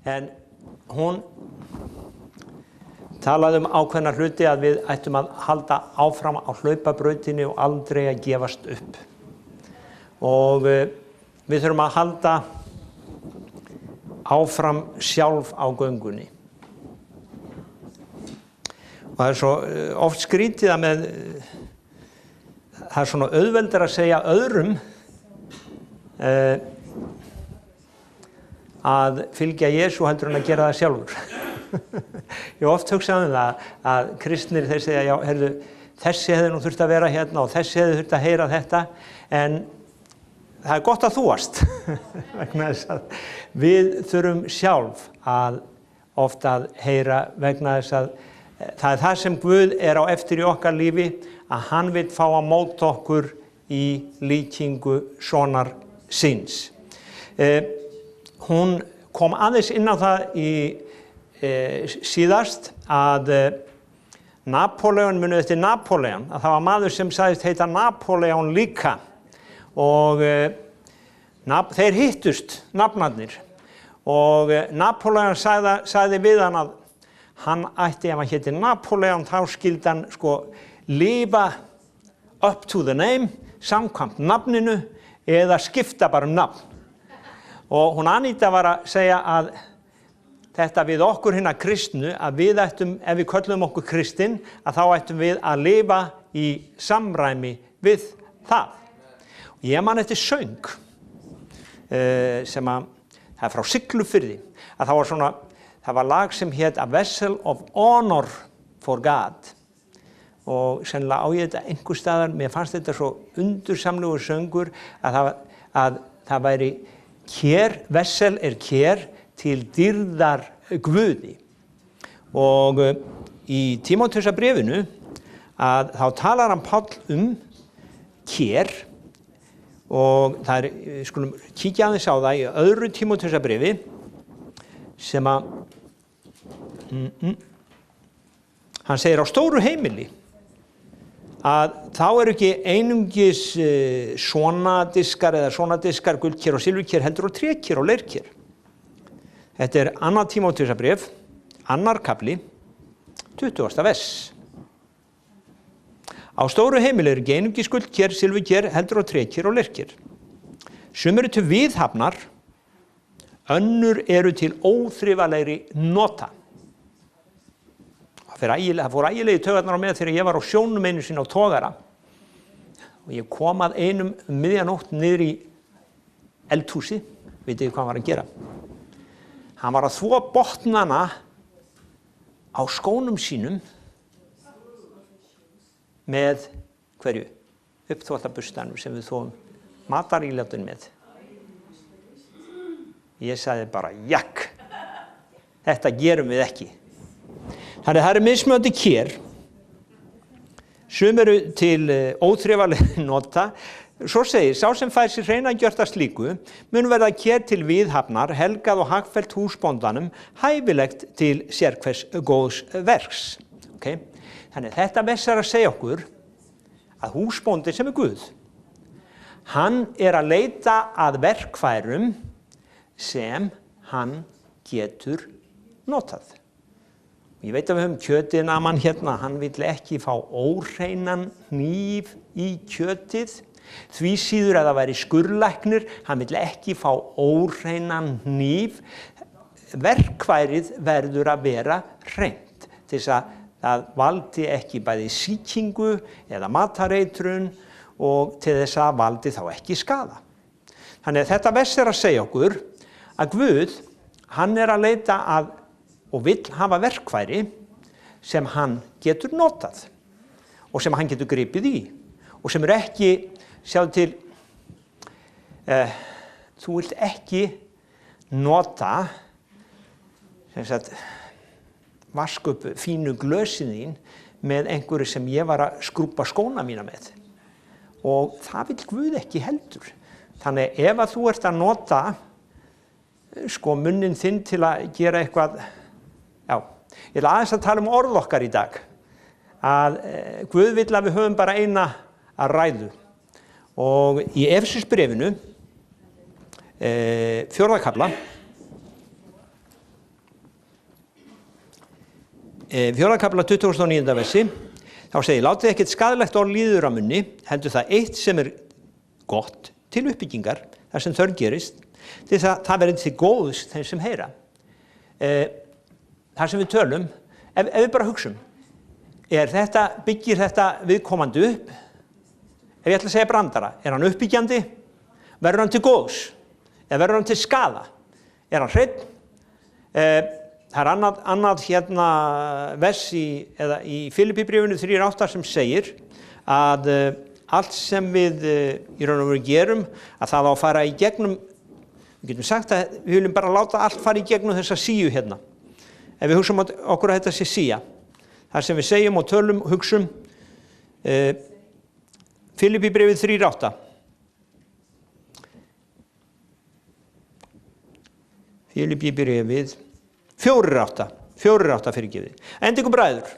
En hún talaði ákveðna hluti að við ættum að halda áfram á hlaupabrautinni og aldrei að gefast upp. Og við þurfum að halda áfram sjálf á göngunni. Og það svo oft skrítið að það svona auðveldar að segja öðrum að fylgja Jesú heldur en að gera það sjálfur. Ég oft hugsaði það að kristnir þeir segja, já, heyrðu, þessi hefði nú þurft að vera hérna og þessi hefði þurft að heyra þetta, en það gott að þú varst. Vegna þess að við þurfum sjálf að oft að heyra vegna þess að það það sem Guð á eftir í okkar lífi, að hann vill fá að móta okkur í líkingu sonar síns. Hún kom aðeins inn á það í síðast að Napóleon, munið eftir Napóleon, að það var maður sem sagðist heita Napóleon líka og þeir hittust nafnarnir og Napóleon sagði við hann að hann ætti, ef hann héti Napóleon, þá skildi hann lifa up to the name, samkvæmt nafninu eða skipta bara nafn. Og hún Anita var að segja að þetta við okkur hinna kristnu, að við ættum, ef við köllum okkur kristinn, að þá ættum við að lifa í samræmi við það. Og ég man eftir söng sem að, það frá Siglufirði, að það var lag sem hét A Vessel of Honor for God. Og sennilega á ég þetta einhver staðar, mér fannst þetta svo undursamlegur söngur að það væri kér, vessel kér, til dýrðar Guði. Og í Tímóteusarbréfinu að þá talar hann Páll kér og það skulum kíkja aðeins á það í öðru Tímóteusarbréfi sem að hann segir á stóru heimili að þá ekki einungis svona diskar eða svona diskar, gullker og silfurker, heldur og tréker og leirker. Þetta 2. Tímóteusarbréf, 2. kafli, 20. vers. Á stóru heimili ekki einungis gullker, silfurker, heldur og tréker og leirker. Sum eru til viðhafnar, önnur eru til óþrifalegri nota. Það fór ægilegi taugarnar á með þegar ég var á sjónum einu sinni á togara og ég kom að einum miðjanótt niður í eldhúsi, vitið hvað hann var að gera. Hann var að þvo botnana á skónum sínum með hverju? Uppþvottaburstanum sem við þvóum matarílátin með. Ég sagði bara, jakk, þetta gerum við ekki. Þannig það mismunandi kér, sum eru til óþrifalegri nota. Svo segir, sá sem fær sér hreina gjörta slíku, mun verða kér til viðhafnar, helgað og hagfellt húsbóndanum, hæfilegt til sérhvers góðs verks. Okay? Þannig þetta vessar að segja okkur að húsbóndi sem Guð, hann að leita að verkfærum sem hann getur notað. Ég veit að við höfum kjötiðnamann hérna, hann vill ekki fá óhreinan hníf í kjötið. Því síður að það væri skurðlæknir, hann vill ekki fá óhreinan hníf. Verkfærið verður að vera hreint til þess að það valdi ekki bæði sýkingu eða matareitrun og til þess að valdi þá ekki skaða. Þannig að þetta vers að segja okkur að Guð, hann að leita að og vill hafa verkfæri sem hann getur notað og sem hann getur gripið í og sem ekki, sjáðu til, þú vilt ekki nota, vaska upp fínu glösin þín með einhverju sem ég var að skrúpa skóna mína með og það vill Guð ekki heldur. Þannig ef að þú ert að nota munnin þinn til að gera eitthvað. Já, ég aðeins að tala orð okkar í dag, að Guð vill að við höfum bara eina að ræðu. Og í Efesusbréfinu, 4. kafla, 4. kafla 29. versi, þá segir, látið ekkert skaðlegt orð líður að munni, heldur það eitt sem gott til uppbyggingar, þar sem þörf gerist, til það verði til góðs þeim sem heyra. Þar sem við tölum, ef við bara hugsum, byggir þetta viðkomandi upp? Ef ég ætla að segja brandara, hann uppbyggjandi? Verður hann til góðs? Eða verður hann til skaða? Hann hreinn? Það annað hérna vers í Filippíbréfinu 3:8 sem segir að allt sem við í raun og veru gerum, að það á að fara í gegnum, við getum sagt að við viljum bara láta allt fara í gegnum þessa síu hérna. Ef við hugsum okkur að þetta sé síja, þar sem við segjum og tölum, hugsum, Filippíbréfið 3:8. Filippíbréfið 4:8 fyrirgefið. Endingu bræður.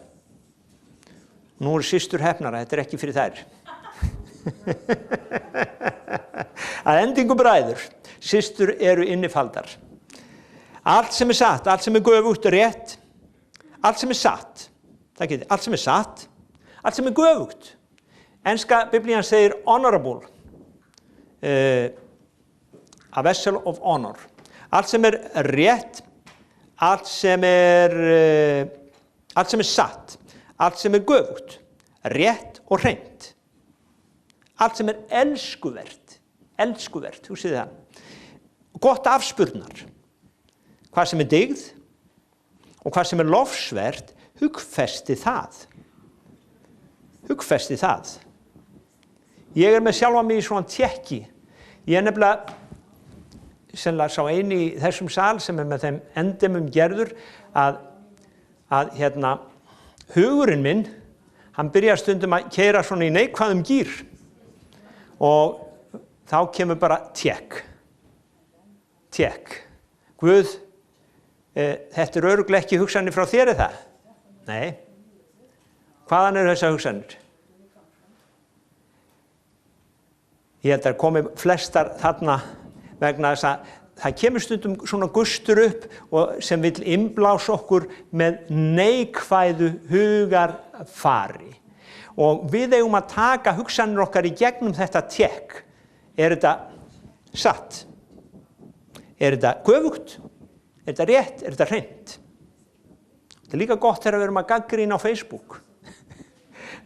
Nú systur hefnara, þetta ekki fyrir þær. Að endingu bræður, systur eru innifaldar. Allt sem satt, allt sem göfugt og rétt, allt sem satt, það getur, allt sem satt, allt sem göfugt. Enska biblían segir honorable, a vessel of honor. Allt sem rétt, allt sem satt, allt sem göfugt, rétt og hreint. Allt sem elskuvert, hugsið það. Gott afspurnar. Hvað sem dygð og hvað sem lofsvert, hugfesti það. Hugfesti það. Ég með sjálfa mig í svona tékki. Ég nefnilega, sennilega sá eini í þessum sal sem með þeim endemum gerður að hérna, hugurinn minn, hann byrjar stundum að keyra svona í neikvæðum gír og þá kemur bara tékk. Guð, þetta örugglega ekki hugsanir frá þér það? Nei. Hvaðan eru þessar hugsanir? Ég held að komi flestar þarna vegna þess að það kemur stundum svona gustur upp og sem vill innblása okkur með neikvæðu hugarfari. Og við eigum að taka hugsanir okkar í gegnum þetta tékk. Þetta satt? Þetta göfugt? Þetta rétt? Þetta hreint? Þetta líka gott þegar við erum að gagnrýna á Facebook.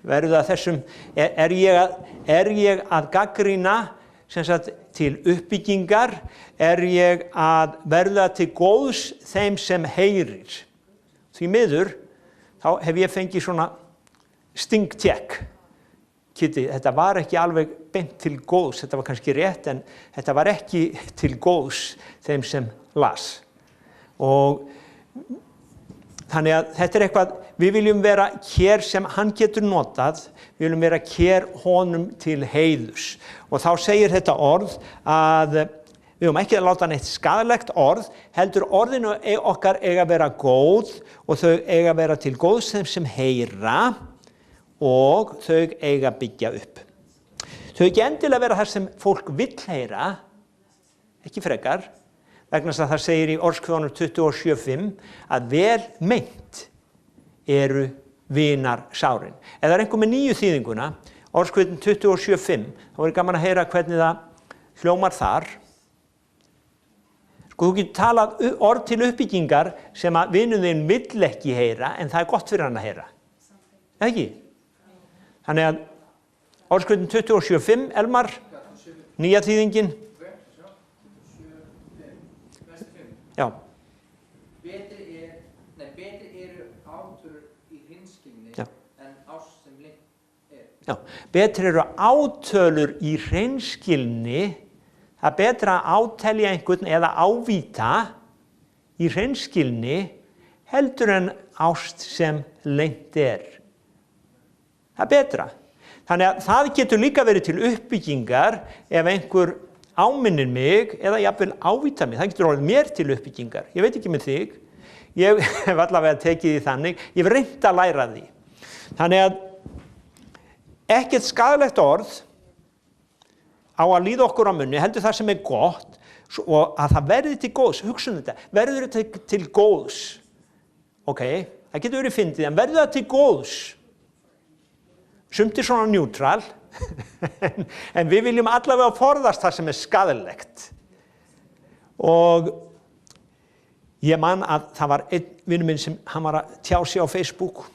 Verður það þessum, ég að gagnrýna sem sagt til uppbyggingar, ég að verða til góðs þeim sem heyrir. Því miður, þá hef ég fengið svona stingtjekk. Kitty, þetta var ekki alveg beint til góðs, þetta var kannski rétt, en þetta var ekki til góðs þeim sem las. Og þannig að þetta eitthvað, við viljum vera hér sem hann getur notað, við viljum vera hér honum til heiðurs. Og þá segir þetta orð að við höfum ekki að láta neitt skaðlegt orð, heldur orðinu okkar eiga að vera góð og þau eiga að vera til góðs þeim sem heyra og þau eiga að byggja upp. Þau ekki endilega vera þar sem fólk vill heyra, ekki frekar, vegna þess að það segir í Orðskviðunum 27:5 að vel meint eru vinar sárin. Eða einhver með nýju þýðinguna, Orðskviðun 27:5, þá er gaman að heyra hvernig það hljómar þar. Sko, þú getur talað orð til uppbyggingar sem að vinur þinn vill ekki heyra, en það er gott fyrir hann að heyra. Eða ekki? Þannig að Orðskviðun 27:5, Elmar, nýja þýðingin. Já. Betri eru átölur í hreinskilni en ást sem leynt er. Já, betri eru átölur í hreinskilni, það er betra að átelja einhvern eða ávíta í hreinskilni heldur en ást sem leynt er. Það er betra. Þannig að það getur líka verið til uppbyggingar ef einhver áminnir mig eða jafnvel ávíta mig. Það getur orðið mér til uppbyggingar. Ég veit ekki með þig. Ég hef allavega tekið því þannig. Ég hef reynt að læra því. Þannig að ekkert skaðlegt orð á að líða okkur á munni, heldur það sem er gott og að það verði til góðs. Hugsun þetta. Verður þetta til góðs? Ok, það getur verið fyndið, en verður það til góðs. Sumt er svona neutral, en við viljum allavega forðast það sem er skaðlegt. Og ég man að það var einn vinur minn sem hann var að tjá sig á Facebook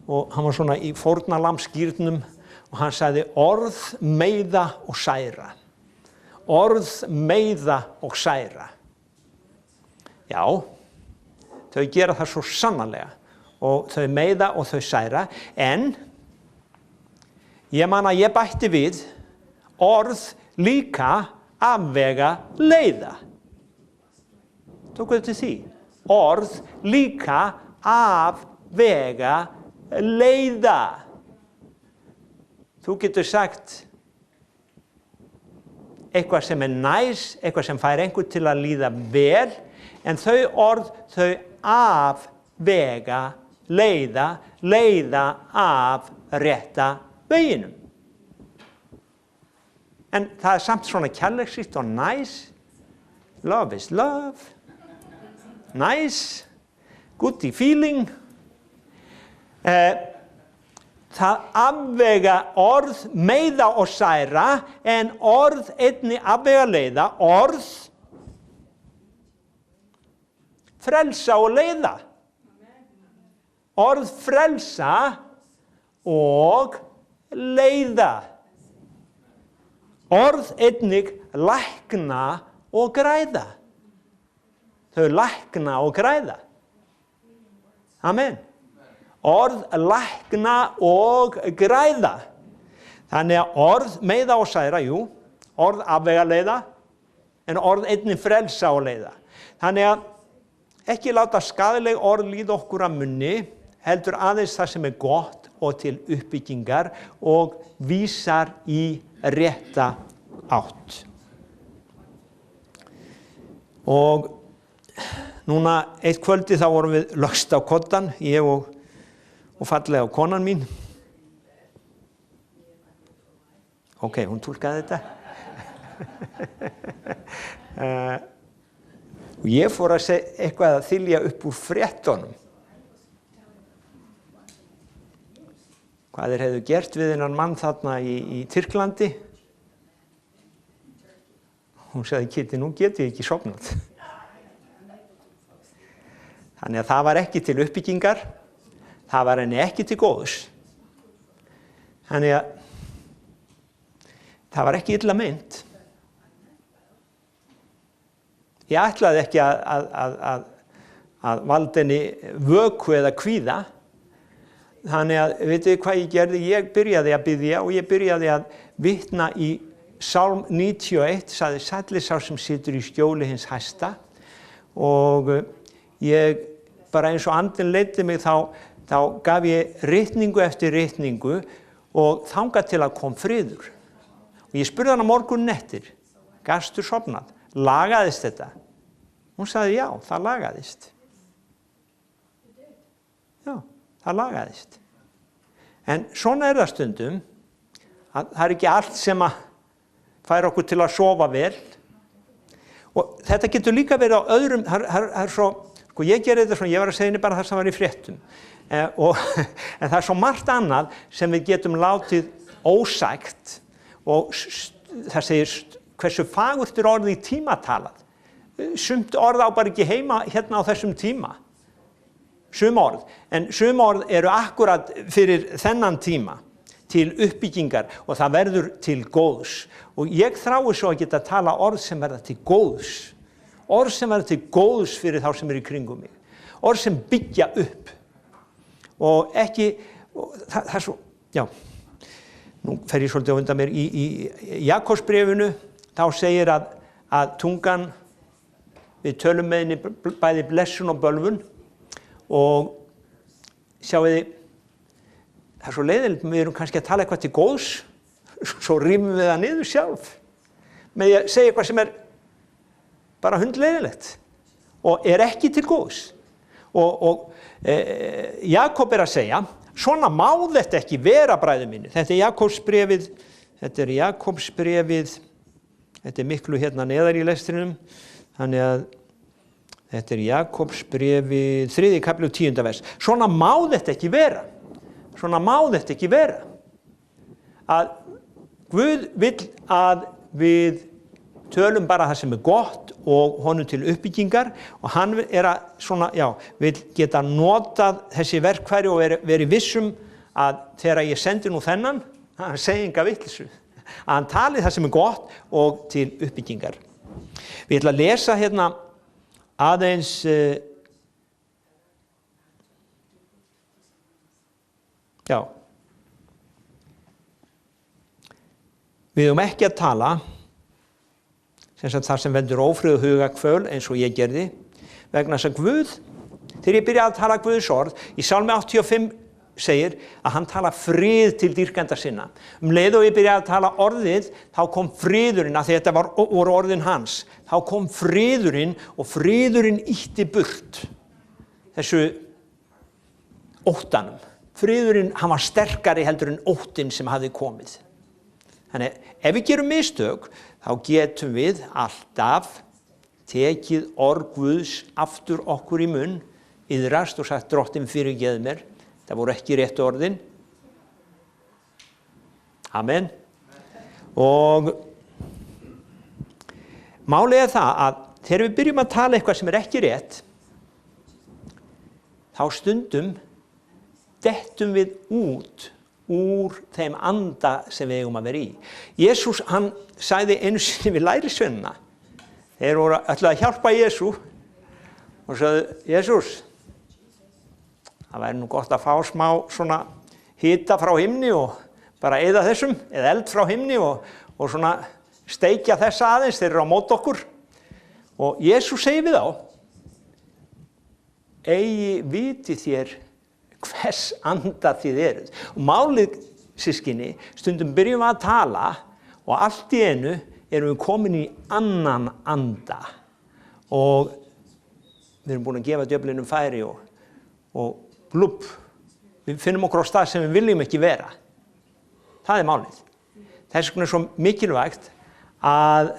og hann var svona í fórnarlambsgírnum og hann sagði orð meiða og særa. Orð meiða og særa. Já, þau gera það svo sannarlega og þau meiða og þau særa, en ég man að ég bætti við orð líka afvega leiða. Tókuð til því? Orð líka afvega leiða. Þú getur sagt eitthvað sem er næs, eitthvað sem fær einhvern til að líða vel, en þau orð, þau afvega leiða af rétta veginum. En það er samt svona kærleiksríkt og nice. Love is love. Nice. Goody feeling. Það afvega orð meiða og særa, en orð einnig afvega leiða, orð frelsa og leiða. Orð frelsa og leiða. Orð einnig lækna og græða. Þau lækna og græða. Amen. Orð lækna og græða. Þannig að orð meiða og særa, jú, orð afvega leiða, en orð einnig frelsa og leiða. Þannig að ekki láta skaðleg orð líða okkur að munni, heldur aðeins það sem er gott og til uppbyggingar og vísar í rétta átt. Og núna eitt kvöldi þá vorum við lögst á koddan, ég og fallega konan mín. Ok, hún túlkaði þetta. Og ég fór að segja eitthvað að þylja upp úr fréttunum. Hvað þeir hefðu gert við þennan mann þarna í Tyrklandi. Hún sagði, Kitty, nú get ég ekki sofnað. Þannig að það var ekki til uppbyggingar, það var henni ekki til góðs. Þannig að það var ekki illa meint. Ég ætlaði ekki að valda henni vöku eða kvíða. Þannig að, veitu hvað ég gerði? Ég byrjaði að biðja og ég byrjaði að vitna í Sálm 91, sagði sæll er sá sem situr í skjóli hins hæsta. Og ég, bara eins og andinn leiddi mig, þá gaf ég ritningu eftir ritningu og þangað til að kom friður. Og ég spurði hana morgunin eftir, gastu sofnað? Lagaðist þetta? Hún sagði já, það lagaðist. Já, það lagaðist. En svona er það stundum, að það er ekki allt sem að færa okkur til að sofa vel. Og þetta getur líka verið á öðrum, það er svo, sko ég gerði þetta svona, ég var að segja henni bara það sem var í fréttum. En það er svo margt annað sem við getum látið ósækt og það segir hversu fagurt er orðið í tíma talað. Sumt orð á bara ekki heima hérna á þessum tíma. Sum orð. En sum orð eru akkurat fyrir þennan tíma til uppbyggingar og það verður til góðs. Og ég þrái svo að geta tala orð sem verða til góðs. Orð sem verða til góðs fyrir þá sem eru í kringum mig. Orð sem byggja upp. Og ekki, það er svo, já, nú fer ég svolítið á undan mér, í Jakobsbréfinu, þá segir að tungan, við tölum með henni bæði blessun og bölvun og sjáu þið, það er svo leiðilegt, við erum kannski að tala eitthvað til góðs, svo rýmum við það niður sjálf, með að segja eitthvað sem er bara hundleiðilegt og er ekki til góðs. Jakob er að segja, svona má þetta ekki vera, bræður mínir. Þetta er Jakobsbréfið, þetta er miklu hérna neðar í lestrinum, þannig að Þetta Jakobs bréfi 3. kapli og 10. vers. Svona má þetta ekki vera. Svona má þetta ekki vera. Að Guð vill að við tölum bara það sem gott og honum til uppbyggingar og hann vill geta notað þessi verkfæri og veri vissum að þegar ég sendi nú þennan, hann segi enga vitleysu, að hann tali það sem gott og til uppbyggingar. Við ætlum að lesa hérna aðeins við ekki að tala sem sagt þar sem veldur ófrið og hugakvöl eins og ég gerði vegna þess að Guð, þegar ég byrjaði að tala Guðs orð í Sálmi 85 segir að hann tala frið til dýrkenda sinna. Leið og ég byrjaði að tala orðið, þá kom friðurinn, að þetta voru orðin hans, þá kom friðurinn og friðurinn ýtti burt þessu óttanum. Friðurinn, hann var sterkari heldur en óttinn sem hafði komið. Þannig, ef við gerum mistök, þá getum við alltaf tekið orð Guðs aftur okkur í munn, iðrast og sagt Drottinn fyrirgeðu mér. Það voru ekki rétt orðin. Amen. Og málið er það að þegar við byrjum að tala eitthvað sem ekki rétt, þá stundum dettum við út úr þeim anda sem við eigum að vera í. Jesús, hann sagði einu sinni við lærisveinana. Þeir voru ætlaði að hjálpa Jesú og sagði, Jesús, það væri nú gott að fá smá svona hita frá himni og bara eyða þessum, eða eld frá himni og svona steikja þessa aðeins, þeir eru á móti okkur. Og Jesús segir við þá, eigi viti þér hvers anda þið eruð. Og málið, systkini, stundum byrjum við að tala og allt í einu erum við komin í annan anda og við erum búin að gefa djöflinum færi og blúpp. Við finnum okkur á stað sem við viljum ekki vera. Það er málið. Þess vegna er svo mikilvægt að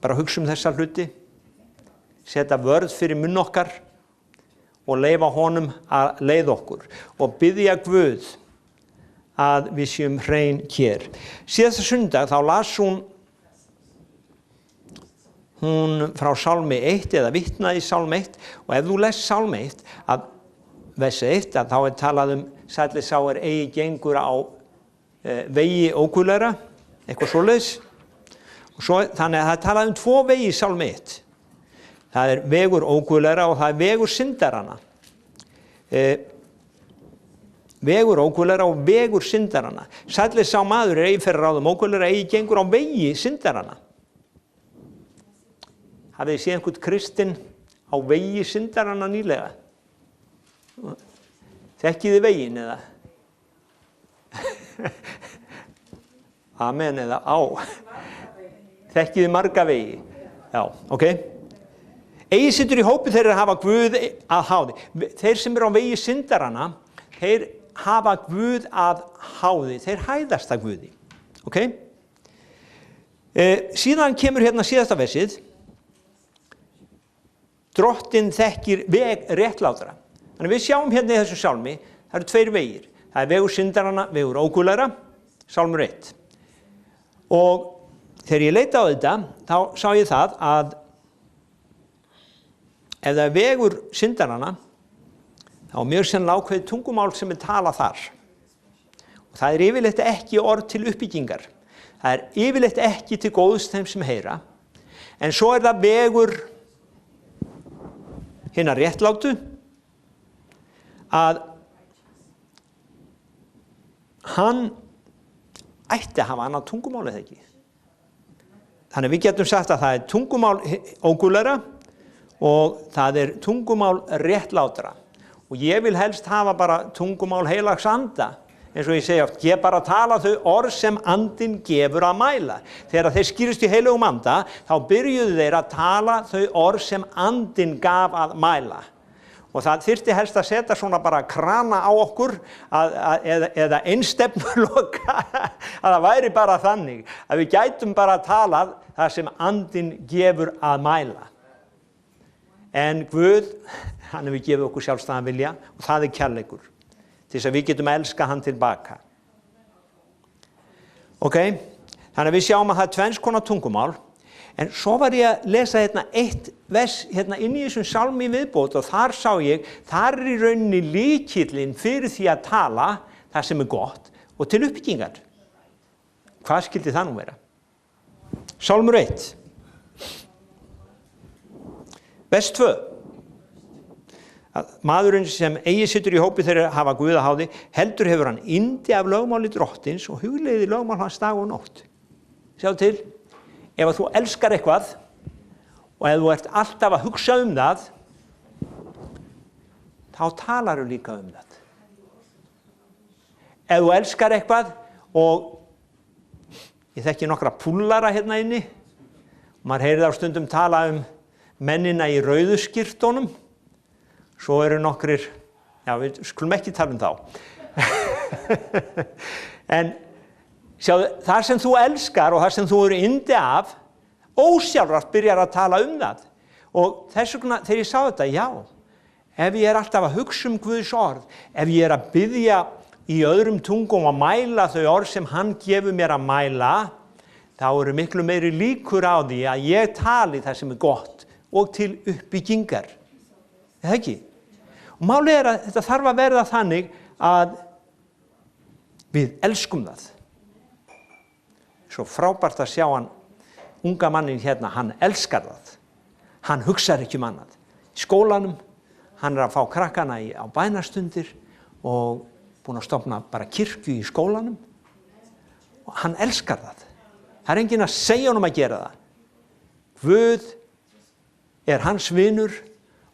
bara hugsa þessa hluti, setja vörð fyrir munn okkar og leyfa honum að leiða okkur og biðja Guð að við séum hrein hér. Síðasta sunnudag þá las hún frá Sálmi 1 eða vitnaði í Sálmi 1 og ef þú les Sálmi 1 að versi 1 að þá er talað sæll sá eigi gengur á vegi óguðlegra, eitthvað svoleiðis. Og svo, þannig að það er talað 2 vegi í Sálmi 1. Það er vegur óguðlegra og það er vegur syndarana. Vegur óguðlegra og vegur syndarana. Sæll sá maður eigi fer ráðum óguðlegra, eigi gengur á vegi syndarana. Hafið þið séð einhvern kristinn á vegi syndarana nýlega? Þekkið þið veginn eða? Amen eða á. Þekkið þið marga vegi? Já, ok. Eigi situr í hópi þeir hafa Guð að háði. Þeir sem eru á vegi syndarana, þeir hafa Guð að háði. Þeir hæðast að Guði. Ok? Síðan kemur hérna síðasta versið. Drottinn þekkir veg réttlátra. Þannig við sjáum hérna í þessu sálmi, það eru 2 vegir. Það er vegur syndarana, vegur óguðlegra, sálmur 1. Og þegar ég leita á þetta, þá sá ég það að ef það er vegur syndarana, þá er mjög sennilega ákveðið tungumál sem er talað þar. Og það er yfirleitt ekki orð til uppbyggingar. Það er yfirleitt ekki til góðs þeim sem heyra. En svo er það vegur hinna réttlátu að hann ætti að hafa annað tungumál eða ekki. Þannig við getum sagt að það er tungumál óguðlegra og það er tungumál réttlátra. Og ég vil helst hafa bara tungumál heilags anda. Eins og ég segi oft, ég bara tala þau orð sem andinn gefur að mæla. Þegar þeir skýrist í heilugum anda, þá byrjuðu þeir að tala þau orð sem andinn gaf að mæla. Og það þyrfti helst að setja svona bara krana á okkur eða einstefnuloka að það væri bara þannig að við gætum bara talað það sem andinn gefur að mæla. En Guð, hann hefur gefið okkur sjálfstæðan vilja og það kærleikur til þess að við getum elska hann tilbaka. Ok, þannig að við sjáum að það tvenns konar tungumál, en svo var ég að lesa eitt vers inn í þessum sálmi viðbót og þar sá ég, þar í rauninni lykillinn fyrir því að tala það sem gott og til uppbyggingar. Hvað skildi það nú vera? Sálmur 1, vers 2. Að maðurinn sem eigi situr í hópi þeirra hafa Guð að háði, heldur hefur hann yndi af lögmáli drottins og hugleiði lögmál hans dag og nótt. Sjáðu til, ef að þú elskar eitthvað og ef þú ert alltaf að hugsa það, þá talar þú líka það. Ef þú elskar eitthvað og ég þekki nokkra púllara inni, og maður heyrir þá stundum tala mennina í rauðu skyrtunum, svo eru nokkrir, já við skulum ekki tala þá. En sjáðu, þar sem þú elskar og þar sem þú eru yndi af, ósjálfrátt byrjar að tala það. Og þess vegna þegar ég sá þetta, já, ef ég alltaf að hugsa Guðs orð, ef ég að biðja í öðrum tungum að mæla þau orð sem hann gefur mér að mæla, þá eru miklu meiri líkur á því að ég tali það sem gott og til uppbyggingar. Það ekki? Og málið að þetta þarf að verða þannig að við elskum það. Svo frábært að sjá hann, unga mannin hann elskar það. Hann hugsar ekki annað. Í skólanum, hann að fá krakkana á bænastundir og búinn að stofna bara kirkju í skólanum. Og hann elskar það. Það enginn að segja honum að gera það. Guð hans vinur,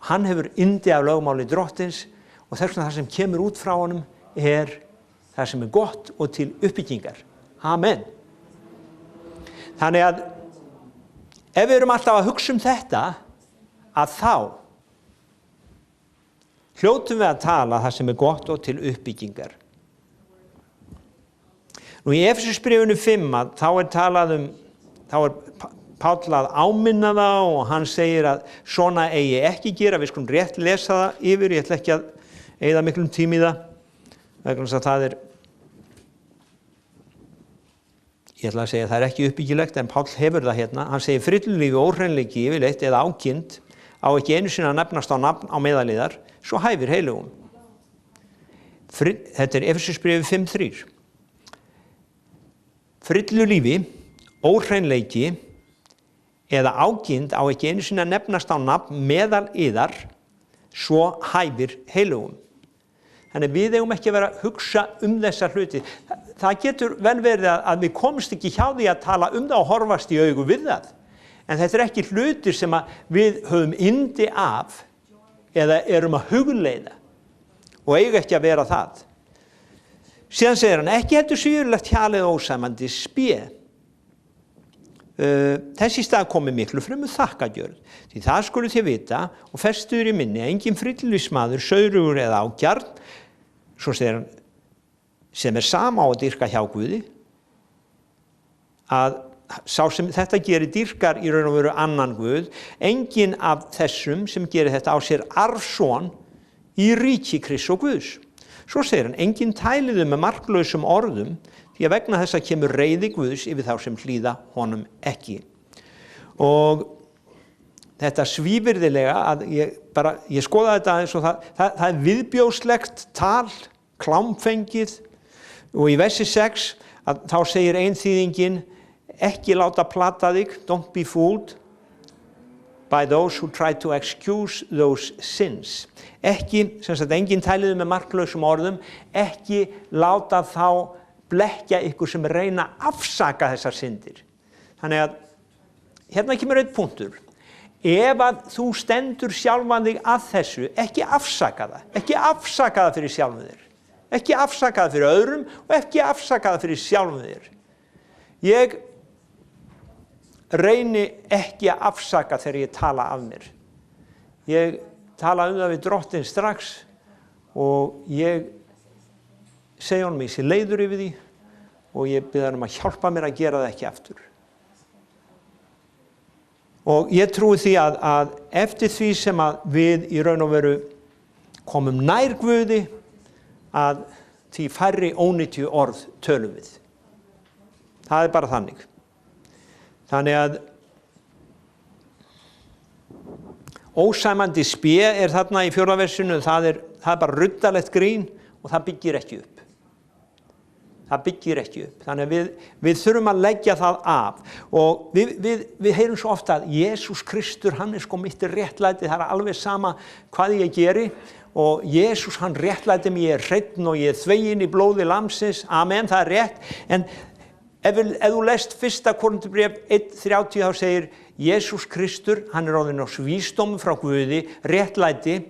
hann hefur yndi af lögmáli drottins og þess vegna það sem kemur út frá honum það sem gott og til uppbyggingar. Amen. Þannig að ef við erum alltaf að hugsa þetta, að þá hljótum við að tala það sem gott og til uppbyggingar. Nú í Efesusbréfinu 5 þá talað þá Páll að áminna það og hann segir að svona eigi ekki gera, við skulum rétt lesa það yfir, ég ætla ekki að eyða miklum tíma í það, vegna þess að það ég ætla að segja að það ekki uppbyggilegt, en Páll hefur það hann segir frillulífi og óhreinleiki yfirleitt eða ákynnt á ekki einu sinni að nefnast á nafn á meðaliðar, svo hæfir heilugum. Þetta Efesusbréfið 5:3. Frillulífi, óhreinleiki eða ákynnt á ekki einu sinni að nefnast á nafn meðal yðar, svo hæfir heilugum. Þannig við eigum ekki að vera að hugsa þessa hluti. Það getur vel verið að við komumst ekki hjá því að tala það og horfast í augu við það. En þetta ekki hlutir sem við höfum yndi af eða erum að hugleiða og eiga ekki að vera það. Síðan segir hann, ekki heldur svífurlegt hjalið ósæmandi spé. Þessi stað komi miklu fremur þakkagjörð, því það skuluð þið vita og festuður í minni að enginn frillífismaður, saurugur eða ágjarn, svo segir hann, sem sama á að dýrka hjá Guði, að sá sem þetta gerir dýrkar í raun og veru annan Guð, enginn af þessum sem gerir þetta á sér arfson í ríki Krists og Guðs. Svo segir hann, enginn tæliðu með marklausum orðum, því að vegna þess að kemur reiði Guðs yfir þá sem hlýða honum ekki. Og þetta svívirðilega, að ég skoða þetta aðeins og það viðbjóðslegt tal, klámfengið, og í versi 6 að þá segir ein þýðingin, ekki láta plata þig, don't be fooled by those who try to excuse those sins. Ekki, sem sagt, enginn tæliðu með marklausum orðum, ekki láta þá blekkja ykkur sem reyna að afsaka þessar syndir. Þannig að hérna kemur einn punktur. Ef að þú stendur sjálfan þig að þessu, ekki afsaka það. Ekki afsaka það fyrir sjálfum þér. Ekki afsaka það fyrir öðrum og ekki afsaka það fyrir sjálfum þér. Ég reyni ekki að afsaka þegar ég tala af mér. Ég tala það við drottinn strax og ég segi honum ég sé leiður yfir því og ég bið hann að hjálpa mér að gera það ekki aftur. Og ég trúi því að eftir því sem að við í raun og veru komum nær Guði að því færri ónýtju orð tölum við. Það bara þannig. Þannig að ósæmandi spé þarna í 4. versinu, það er bara ruddalegt grín og það byggir ekki upp. Það byggir ekki upp. Þannig að við þurfum að leggja það af. Og við heyrum svo ofta að Jesús Kristur, hann sko mitt réttlæti, það alveg sama hvað ég geri. Og Jesús, hann réttlæti mig, ég hreinn og ég þveginn í blóði lamsins. Amen, það rétt. En ef þú lest 1. Korinthubréf 1:30 þá segir Jesús Kristur, hann orðinn á vísdómi frá Guði, réttlæti,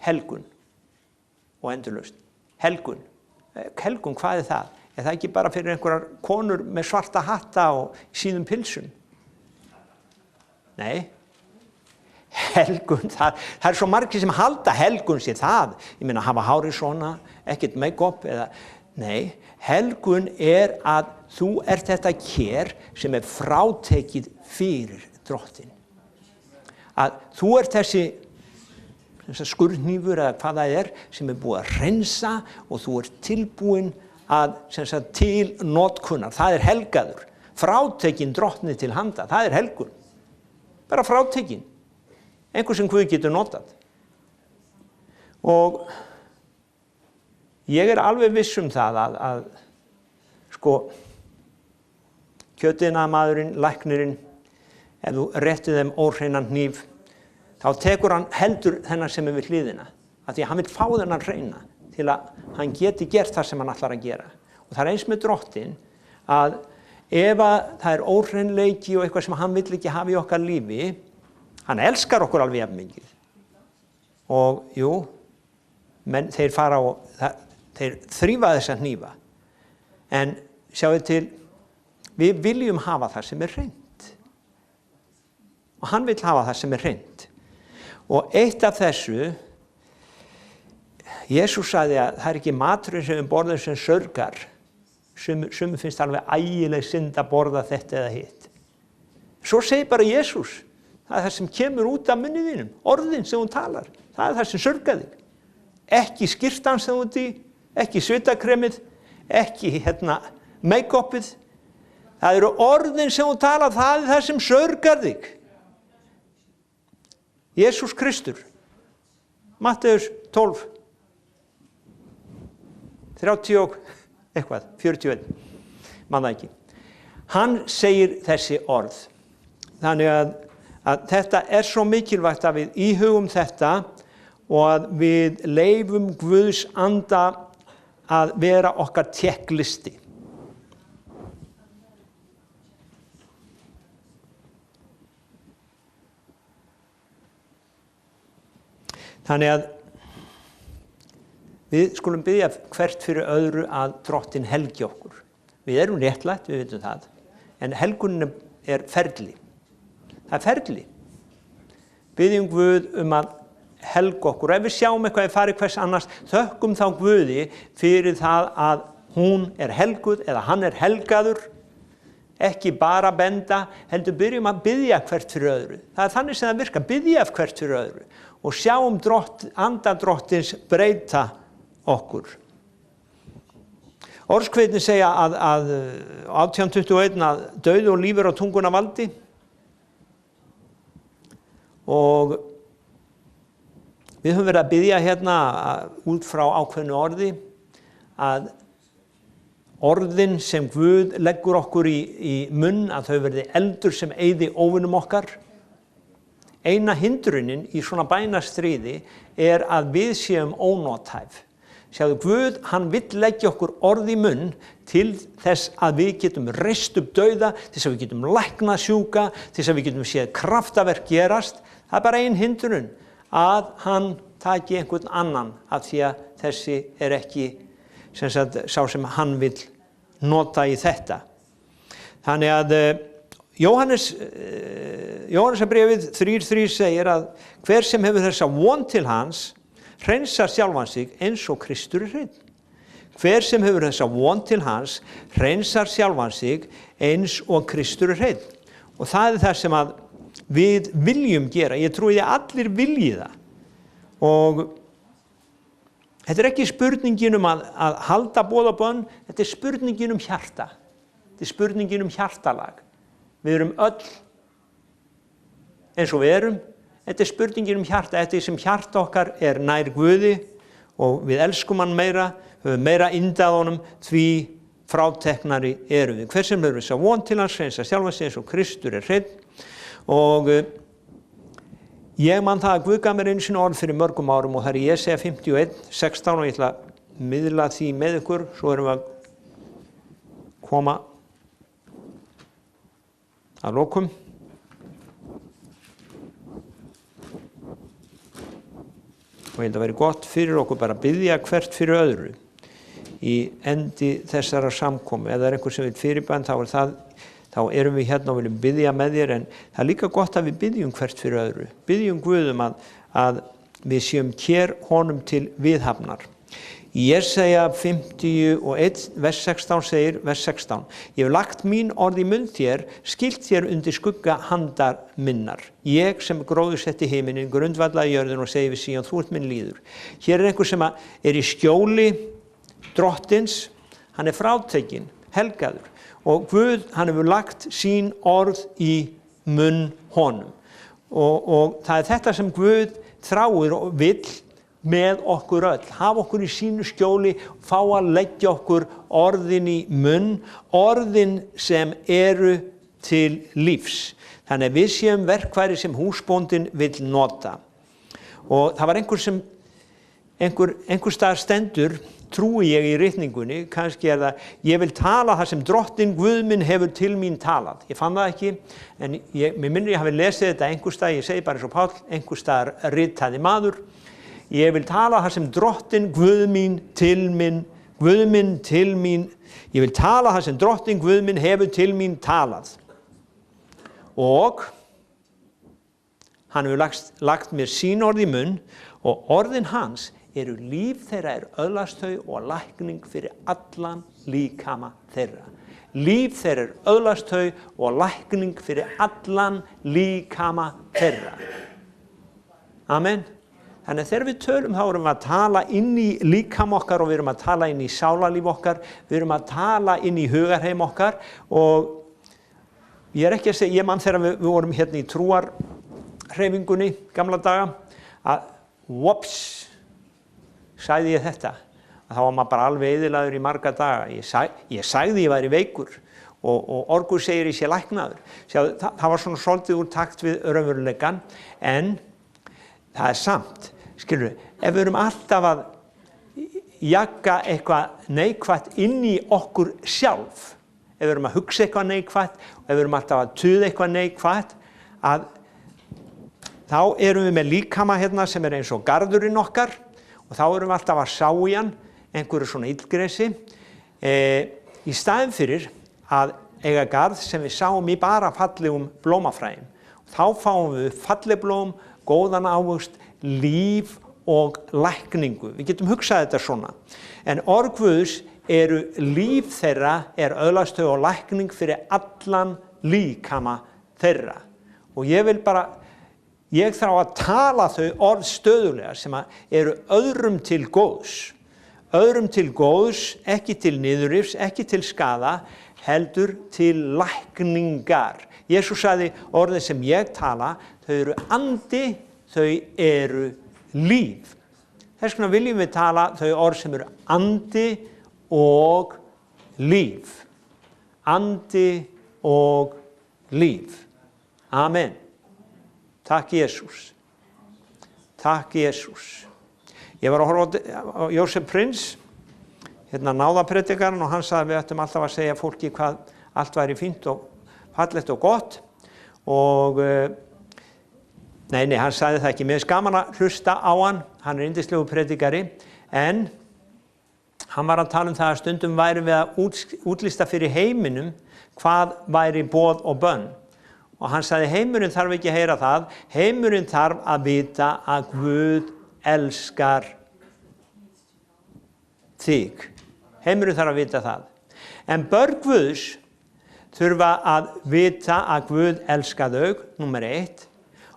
helgun og endurlausn. Helgun. Helgun, hvað það? Það ekki bara fyrir einhverjar konur með svarta hatta og síðum pilsum? Nei. Helgun, það svo margir sem halda helgun sé það. Ég meina, hafa hárið svona, ekkert make-up eða... Nei, helgun að þú ert þetta kér sem frátekið fyrir drottinn. Að þú ert þessi skurðhnífur eða hvað það sem búið að hreinsa og þú ert tilbúin að til notkunar. Það helgaður. Frátekinn drottni til handa. Það helgun. Bara frátekinn. Einhver sem Guð getur notað. Og ég alveg viss það að sko kjötiðnaðarmaðurinn, læknirinn, ef þú réttir þeim óhreinan hníf, þá tekur hann heldur þennan sem við hliðina. Af því að hann vill fá þennan hreina til að hann geti gert það sem hann ætlar að gera. Og það eins með drottinn að ef það óhreinleiki og eitthvað sem hann vill ekki hafa í okkar lífi, hann elskar okkur alveg jafn mikið. Og jú, menn þeir fara og þeir þrífa þessa hnífa. En sjáðu til, við viljum hafa það sem hreint. Og hann vill hafa það sem hreint. Og eitt af þessu, Jesús sagði að það ekki maturinn sem við borðum sem sörgar. Sumum finnst alveg ægileg synd að borða þetta eða hitt. Svo segir bara Jesús, það sem kemur út af munni þínum, orðin sem hún talar. Það það sem sörgar þig. Ekki skyrtan sem þú ert í, ekki svitakremið, ekki make-upið. Það eru orðin sem hún talar, það það sem sörgar þig. Jesús Kristur, Matteus 12, 30 og eitthvað, 41, man það ekki. Hann segir þessi orð. Þannig að þetta svo mikilvægt að við íhugum þetta og að við leyfum Guðs anda að vera okkar tékklisti. Þannig að við skulum biðja hvert fyrir öðru að drottinn helgi okkur. Við erum réttlætt, við vitum það, en helgunin ferli. Það ferli. Biðjum Guð að helga okkur. Ef við sjáum eitthvað farið hvers annars, þökkum þá Guði fyrir það að hún helguð eða hann helgaður. Ekki bara benda, heldur byrjum að biðja hvert fyrir öðru. Það þannig sem það virkar, biðja hvert fyrir öðru og sjáum anda drottins breyta okkur. Orðskviðin segja að 1821 að dauði og lífur á tunguna valdi og við höfum verið að biðja hérna út frá ákveðnu orði að orðin sem Guð leggur okkur í munn að þau verði eldur sem eyði óvinum okkar. Eina hindrunin í svona bænastríði að við séum ónothæf. Sjáðu, Guð, hann vill leggja okkur orð í munn til þess að við getum reist upp dauða, til þess að við getum læknað sjúka, til þess að við getum séð kraftaverk gerast. Það bara ein hindrun að hann taki einhvern annan af því að þessi ekki sá sem hann vill nota í þetta. Þannig að Jóhannesarbréfið 3:3 segir að hver sem hefur þessa von til hans hreinsar sjálfan sig eins og Kristur hreinn. Hver sem hefur þessa von til hans hreinsar sjálfan sig eins og Kristur hreinn. Og það það sem að við viljum gera. Ég trúi að allir vilji það. Og þetta ekki spurningin að halda boð og bönn, þetta spurningin hjarta. Þetta spurningin hjartalag. Við erum öll eins og við erum. Þetta spurningin hjarta. Þetta sem hjarta okkar nær Guði og við elskum hann meira, höfum meira yndað honum, því fráteknari erum við. Hver sem hefur þessa von til hans hreinsar sjálfan sig eins og Kristur hreinn. Og ég man það að Guð gaf mér einu sinni orð fyrir mörgum árum og það Jesaja 51:16 og ég ætla að miðla því með ykkur, svo erum við að koma að lokum. Og ég held að vera gott fyrir okkur bara að biðja hvert fyrir öðru í endi þessara samkomu. Ef það einhver sem vil fyrirbæn, þá erum við hérna og viljum biðja með þér, en það líka gott að við biðjum hvert fyrir öðru. Biðjum Guðum að við séum kér honum til viðhafnar. Í Jesaja 51, vers 16 segir, vers 16, ég hef lagt mín orð í munn þér, skilt þér undir skugga handar minnar. Ég sem gróðursetti himinin, grundvallaði jörðin og segi við Síon, þú ert minn líður. Hér einhver sem í skjóli drottins, hann frátekinn, helgaður. Og Guð, hann hefur lagt sín orð í munn honum. Og það þetta sem Guð þráir og vill með okkur öll. Hafa okkur í sínu skjóli, fá að leggja okkur orðin í munn, orðin sem eru til lífs. Þannig að við séum verkfæri sem húsbóndinn vill nota. Og það var einhver staðar stendur, trúi ég í ritningunni, kannski það, ég vil tala það sem drottinn Guð minn hefur til mín talað. Ég fann það ekki, en mér minnir ég hafi lesið þetta einhver stað, ég segi bara eins og Páll, einhver staðar ritaði maður. Ég vil tala það sem drottinn Guð minn til mín, ég vil tala það sem drottinn Guð minn hefur til mín talað. Og hann hefur lagt mér sín orð í munn og orðin hans eru líf þeirra öðlast þau og lækning fyrir allan líkama þeirra. Líf þeirra öðlast þau og lækning fyrir allan líkama þeirra. Amen. Þannig að þegar við tölum þá erum við að tala inn í líkama okkar og við erum að tala inn í sálarlíf okkar, við erum að tala inn í hugarheim okkar og ég ekki að segja, ég man þegar við vorum hérna í trúarhreyfingunni gamla daga að sagði ég þetta, að þá var maður bara alveg eyðilaður í marga daga. Ég sagði ég væri veikur og orgur segir ég sé læknaður. Það var svona svolítið úr takt við raunveruleikann, en það samt, skilur við, ef við erum alltaf að jagga eitthvað neikvætt inn í okkur sjálf, ef við erum að hugsa eitthvað neikvætt, ef við erum alltaf að tuða eitthvað neikvætt, þá erum við með líkama hérna sem eins og garðurinn okkar, og þá erum við alltaf að sá í hann einhverju svona illgresi í staðinn fyrir að eiga garð sem við sáum í bara fallegum blómafræjum. Þá fáum við falleg blóm, góðan ávöxt, líf og lækningu. Við getum hugsað þetta svona. En orð Guðs eru líf þeirra öðlast þau og lækning fyrir allan líkama þeirra. Og ég þarf að tala þau orð stöðulega sem eru öðrum til góðs. Öðrum til góðs, ekki til niðurrifs, ekki til skaða, heldur til lækningar. Jesús sagði orðin sem ég tala, þau eru andi, þau eru líf. Þess vegna viljum við tala þau orð sem eru andi og líf. Andi og líf. Amen. Takk Jesús. Takk Jesús. Ég var að horfa á Jósef Prins, hérna náðapredikarinn, og hann sagði við ættum alltaf að segja fólki hvað allt væri fínt og fallegt og gott. Og nei, hann sagði það ekki. Mér finnst gaman að hlusta á hann. Hann yndislegu predikari, en hann var að tala það að stundum væri við að útlista fyrir heiminum hvað væri boð og bönn. Og hann sagði, heimurinn þarf ekki að heyra það, heimurinn þarf að vita að Guð elskar þig. Heimurinn þarf að vita það. En börn Guðs þurfa að vita að Guð elskar þau, númer 1.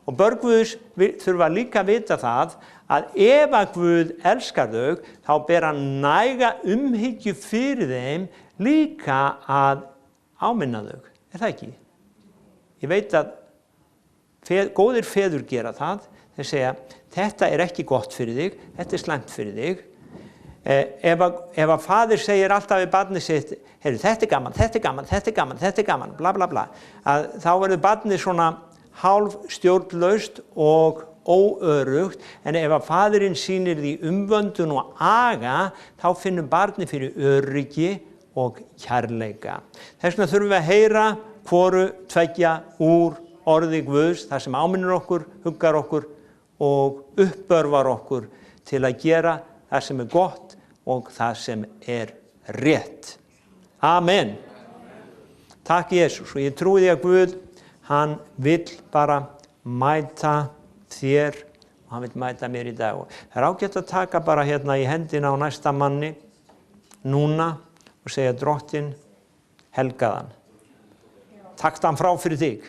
Og börn Guðs þurfa líka að vita það að ef að Guð elskar þau, þá ber hann næga umhyggju fyrir þeim líka að áminna þau. Er það ekki? Ég veit að góðir feður gera það. Þeir segja, þetta er ekki gott fyrir þig, þetta er slæmt fyrir þig. Ef að faðir segir alltaf við barnið sitt, heyrðu, þetta er gaman, þetta er gaman, þetta er gaman, þetta er gaman, bla bla bla, að þá verður barnið svona hálf stjórnlaust og óörugt, en ef að faðirinn sýnir því umvöndun og aga, þá finnur barnið fyrir öryggi og kærleika. Þess vegna þurfum við að heyra hvoru tveggja úr orði Guðs, það sem áminnir okkur, huggar okkur og uppörvar okkur til að gera það sem er gott og það sem er rétt. Amen. Takk Jesús, og ég trúi því að Guð, hann vill bara mæta þér og hann vill mæta mér í dag. Og það er ágætt að taka bara hérna í hendina á næsta manni núna og segja, Drottinn, helgaðan. Takk hann frá fyrir þig.